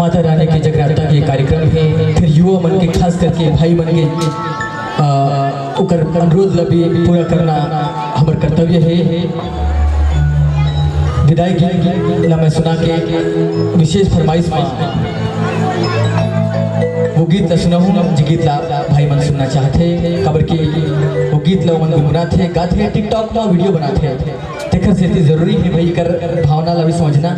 माता रानी के जगराता के कार्यक्रम है। फिर युवा मन के खास करके भाई मन के ओकर अनुरोध ला भी पूरा करना हमार कर्तव्य है। विदाई गीत ला मैं सुना के विशेष फरमाइश में वो गीत ला सुना हूँ जो गीत ला भाई मन सुनना चाहते खबर की वो गीत ला मन गुनगुनाते गाते टिकटॉक में वीडियो बनाते देखने से जरूरी है भाई कर भावना ला भी समझना।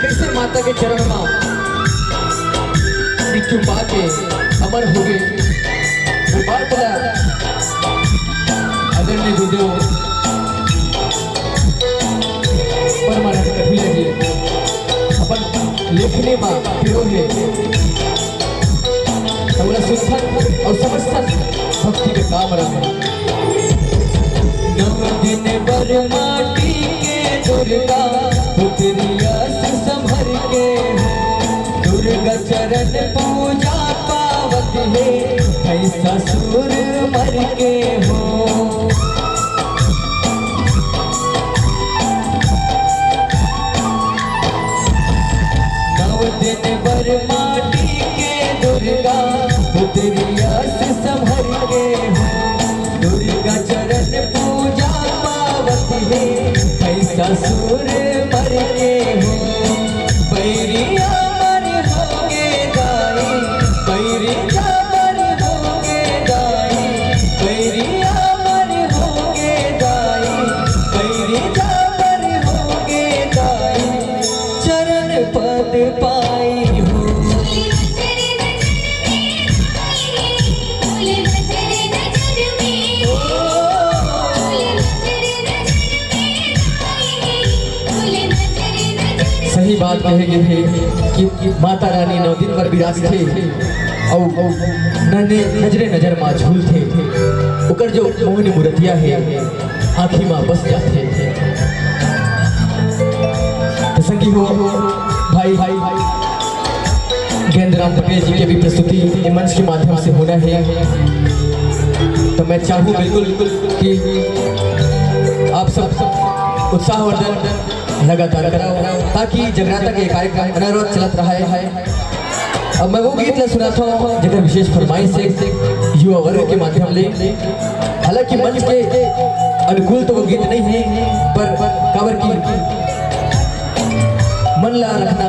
कैसे माता के चरण में चुपा के अमर हो गए वो बात आदरणीय गुरुदेव परमानंद कठिया जी अपन लेखने में पिरो है सुस्थन और समस्तन भक्ति के काम रहे। नव दिन बर माटी के दुर्गा पुत्रिया संभर के दुर्गा चरण पूजा पावत है ऐसा सुर मर के हो। नव दिन बर माटी के दुर्गा पुत्रिया संभर के हो दुर्गा चरण पूजा पावत है ऐसा सुर मर के हो। बैरिया मर होगे दाई बैरिया मर होगे दाई बैरिया मर होगे दाई बैरिया मर होगे दाई चरण पद पाई हो। सही बात कहेंगे थे कि माता रानी 9 दिन पर विराज थे और नन्हे नजरे नजर माँ झूल थे उकर जो मोहनी मूर्तियाँ है आँखी माँ बस जाते थे। संगी हो भाई ज्ञानराम पटेल जी की भी प्रस्तुति मंच के माध्यम से होना है तो मैं चाहूँ बिल्कुल कि आप सब उत्साहवर्धन लगातार कराओ ताकि जगराता के कार्यक्रम अनारोध चलत रहा है। अब मैं वो गीत ला सुना था जगह विशेष फरमाइश से युवा वर्ग के माध्यम ले हालांकि मंच के अनुकूल तो वो गीत नहीं है पर काबर की मन ला रखना